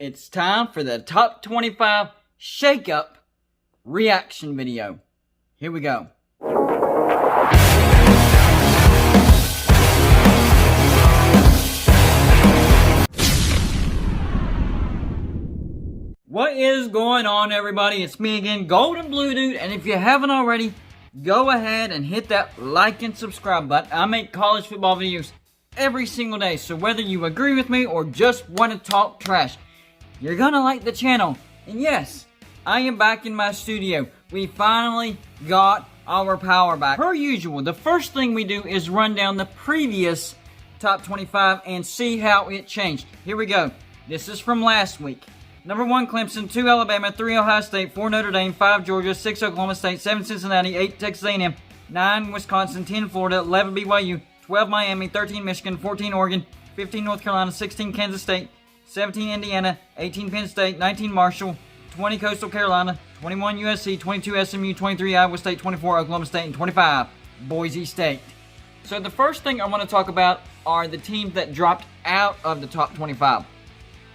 It's time for the top 25 shake-up reaction video. Here we go. What is going on, everybody? It's me again, Golden Blue Dude, and if you haven't already, go ahead and hit that like and subscribe button. I make college football videos every single day, so whether you agree with me or just want to talk trash, you're gonna like the channel. And yes, I am back in my studio. We finally got our power back. Per usual, the first thing we do is run down the previous top 25 and see how it changed. Here we go. This is from last week. Number 1, Clemson. 2, Alabama. 3, Ohio State. 4, Notre Dame. 5, Georgia. 6, Oklahoma State. 7, Cincinnati. 8, Texas A&M. 9, Wisconsin. 10, Florida. 11, BYU. 12, Miami. 13, Michigan. 14, Oregon. 15, North Carolina. 16, Kansas State. 17, Indiana. 18, Penn State. 19, Marshall. 20, Coastal Carolina. 21, USC. 22, SMU. 23, Iowa State. 24, Oklahoma State. And 25, Boise State. So the first thing I want to talk about are the teams that dropped out of the top 25.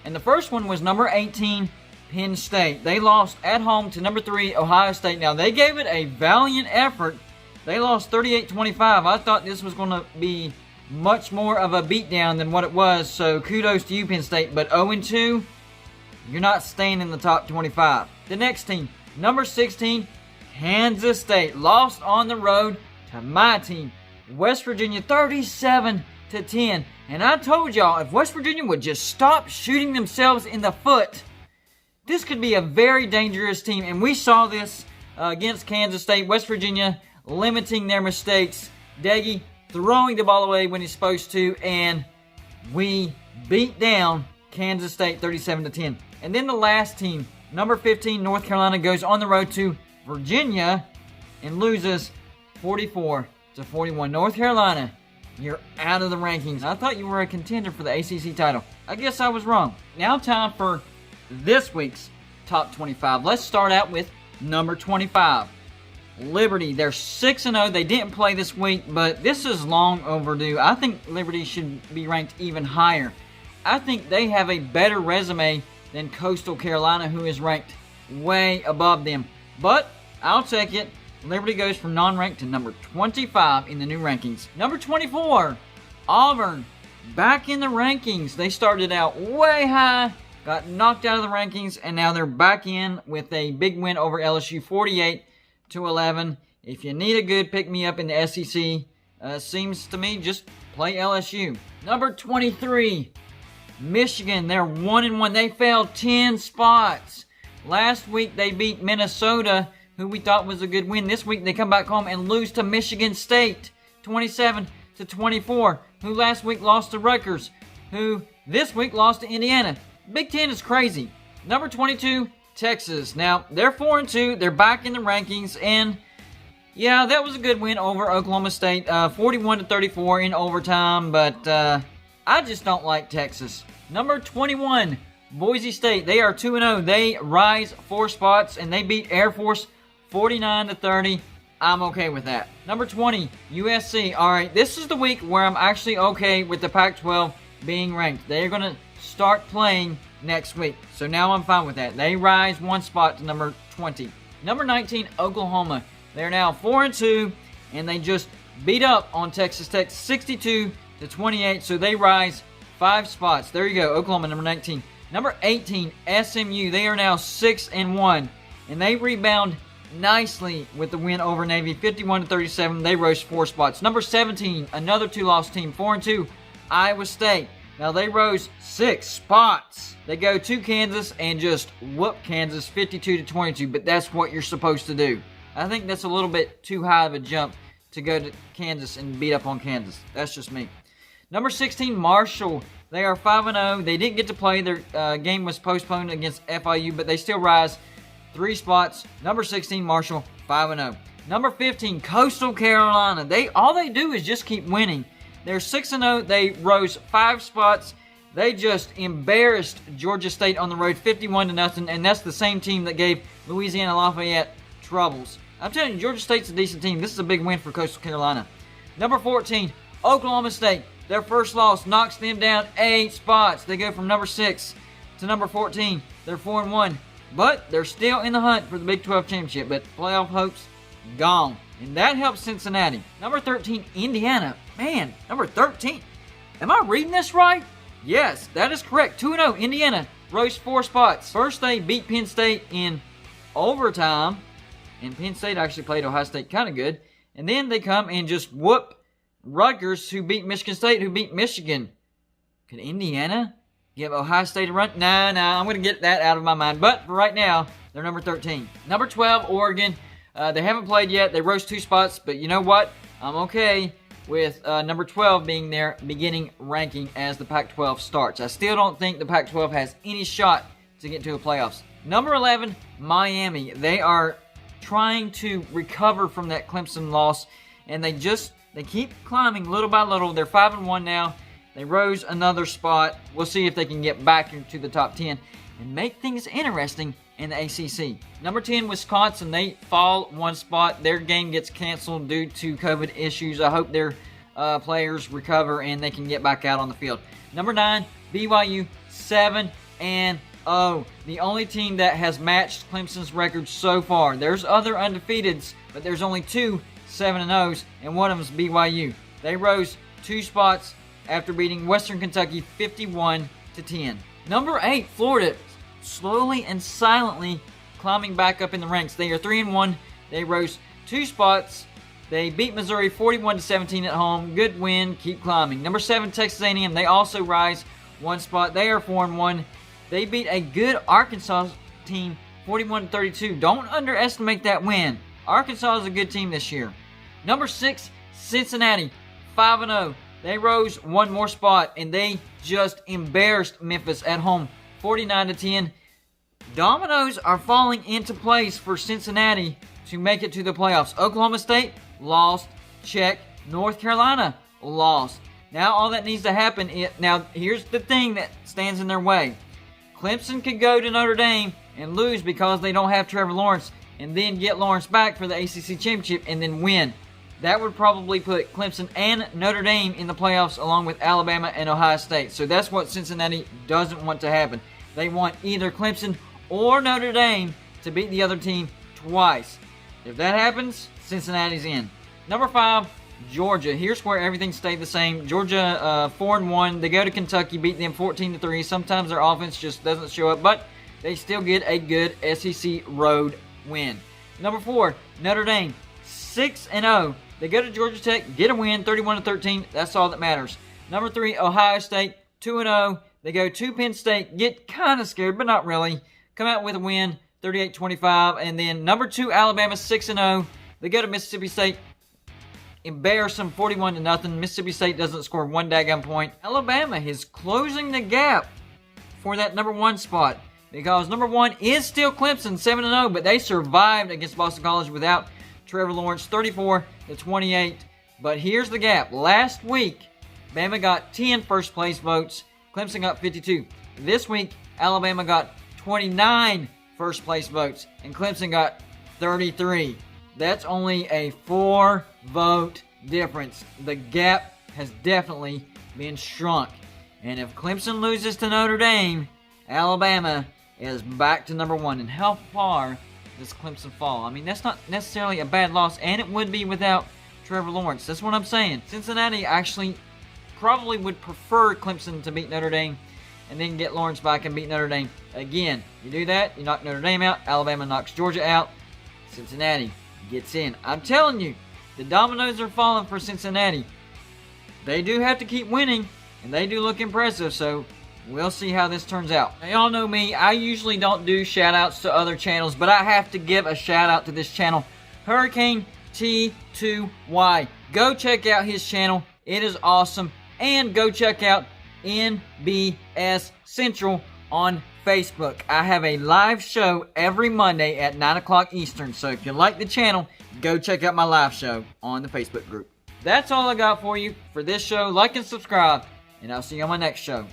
And the first one was number 18, Penn State. They lost at home to number 3, Ohio State. Now, they gave it a valiant effort. They lost 38-25. I thought this was going to be much more of a beatdown than what it was, so kudos to you, Penn State. But 0-2, you're not staying in the top 25. The next team, number 16, Kansas State. Lost on the road to my team, West Virginia, 37-10. And I told y'all, if West Virginia would just stop shooting themselves in the foot, this could be a very dangerous team. And we saw this against Kansas State. West Virginia limiting their mistakes. Doege throwing the ball away when he's supposed to. And we beat down Kansas State 37-10. And then the last team, number 15, North Carolina, goes on the road to Virginia and loses 44-41. North Carolina, you're out of the rankings. I thought you were a contender for the ACC title. I guess I was wrong. Now time for this week's top 25. Let's start out with number 25. Liberty. They're 6-0. They didn't play this week, but this is long overdue. I think Liberty should be ranked even higher. I think they have a better resume than Coastal Carolina, who is ranked way above them. But I'll take it. Liberty goes from non-ranked to number 25 in the new rankings. Number 24, Auburn. Back in the rankings. They started out way high, got knocked out of the rankings, and now they're back in with a big win over LSU, 48-11. If you need a good pick-me-up in the SEC, seems to me just play LSU. Number 23, Michigan. They're 1-1. They fell 10 spots. Last week they beat Minnesota, who we thought was a good win. This week they come back home and lose to Michigan State, 27-24, who last week lost to Rutgers, who this week lost to Indiana. Big Ten is crazy. Number 22, Texas. Now, they're 4-2. They're back in the rankings, and yeah, that was a good win over Oklahoma State, 41-34 in overtime, but I just don't like Texas. Number 21, Boise State. They are 2-0. They rise 4 spots, and they beat Air Force 49-30. I'm okay with that. Number 20, USC. All right, this is the week where I'm actually okay with the Pac-12 being ranked. They're going to start playing next week, so now I'm fine with that. They rise 1 spot to number 20. Number 19, Oklahoma. They're now 4-2, and they just beat up on Texas Tech 62-28, so they rise 5 spots. There you go, Oklahoma, number 19. Number 18, SMU. They are now 6-1, and they rebound nicely with the win over Navy, 51-37. They rose 4 spots. Number 17, another 2-loss team, 4-2, Iowa State. Now they rose 6 spots. They go to Kansas and just whoop Kansas 52-22, but that's what you're supposed to do. I think that's a little bit too high of a jump to go to Kansas and beat up on Kansas. That's just me. Number 16, Marshall. They are 5-0. They didn't get to play. Their game was postponed against FIU, but they still rise 3 spots. Number 16, Marshall, 5-0. Number 15, Coastal Carolina. All they do is just keep winning. They're 6-0. They rose 5 spots. They just embarrassed Georgia State on the road 51-0, and that's the same team that gave Louisiana Lafayette troubles. I'm telling you, Georgia State's a decent team. This is a big win for Coastal Carolina. Number 14, Oklahoma State. Their first loss knocks them down 8 spots. They go from number 6 to to number 14. They're 4-1, but they're still in the hunt for the Big 12 championship, but playoff hopes gone. And that helps Cincinnati. Number 13, Indiana. Man, number 13. Am I reading this right? Yes, that is correct. 2-0, Indiana rose 4 spots. First, they beat Penn State in overtime, and Penn State actually played Ohio State kind of good. And then they come and just whoop Rutgers, who beat Michigan State, who beat Michigan. Could Indiana give Ohio State a run? Nah, I'm going to get that out of my mind. But for right now, they're number 13. Number 12, Oregon. They haven't played yet. They rose 2 spots, but you know what? I'm okay with number 12 being their beginning ranking as the Pac-12 starts. I still don't think the Pac-12 has any shot to get to the playoffs. Number 11, Miami. They are trying to recover from that Clemson loss, and they keep climbing little by little. They're 5-1 now. They rose another spot. We'll see if they can get back into the top 10 and make things interesting in the ACC. Number 10, Wisconsin. They fall 1 spot. Their game gets canceled due to COVID issues. I hope their players recover and they can get back out on the field. Number 9, BYU, 7-0. The only team that has matched Clemson's record so far. There's other undefeateds, but there's only 2 7-0s, and one of them is BYU. They rose 2 spots after beating Western Kentucky 51-10. Number 8, Florida, slowly and silently climbing back up in the ranks. They are 3-1. They rose 2 spots. They beat Missouri 41-17 at home. Good win. Keep climbing. Number 7, Texas A&M. They also rise 1 spot. They are 4-1. They beat a good Arkansas team 41-32. Don't underestimate that win. Arkansas is a good team this year. Number 6, Cincinnati, 5-0. They rose 1 more spot, and they just embarrassed Memphis at home, 49-10. Dominoes are falling into place for Cincinnati to make it to the playoffs. Oklahoma State lost. Check. North Carolina lost. Now all that needs to happen is, now here's the thing that stands in their way. Clemson could go to Notre Dame and lose because they don't have Trevor Lawrence, and then get Lawrence back for the ACC championship and then win. That would probably put Clemson and Notre Dame in the playoffs along with Alabama and Ohio State. So that's what Cincinnati doesn't want to happen. They want either Clemson or Notre Dame to beat the other team twice. If that happens, Cincinnati's in. Number 5, Georgia. Here's where everything stayed the same. Georgia 4-1. They go to Kentucky, beat them 14-3. Sometimes their offense just doesn't show up, but they still get a good SEC road win. Number 4, Notre Dame, 6-0. They go to Georgia Tech, get a win, 31-13. That's all that matters. Number 3, Ohio State, 2-0. They go to Penn State, get kind of scared, but not really. Come out with a win, 38-25. And then number 2, Alabama, 6-0. They go to Mississippi State, embarrass them, 41-0. Mississippi State doesn't score 1 daggone point. Alabama is closing the gap for that number 1 spot, because number 1 is still Clemson, 7-0, but they survived against Boston College without Trevor Lawrence, 34-28. But here's the gap. Last week, Bama got 10 first place votes. Clemson got 52. This week, Alabama got 29 first place votes, and Clemson got 33. That's only a 4-vote difference. The gap has definitely been shrunk. And if Clemson loses to Notre Dame, Alabama is back to number 1. And how far does Clemson fall? I mean, that's not necessarily a bad loss, and it would be without Trevor Lawrence. That's what I'm saying. Cincinnati actually probably would prefer Clemson to beat Notre Dame and then get Lawrence back and beat Notre Dame again. You do that, you knock Notre Dame out, Alabama knocks Georgia out, Cincinnati gets in. I'm telling you, the dominoes are falling for Cincinnati. They do have to keep winning, and they do look impressive, so we'll see how this turns out. Now, y'all know me. I usually don't do shout-outs to other channels, but I have to give a shout-out to this channel, Hurricane T2Y. Go check out his channel. It is awesome. And go check out NBS Central on Facebook. I have a live show every Monday at 9 o'clock Eastern, so if you like the channel, go check out my live show on the Facebook group. That's all I got for you for this show. Like and subscribe, and I'll see you on my next show.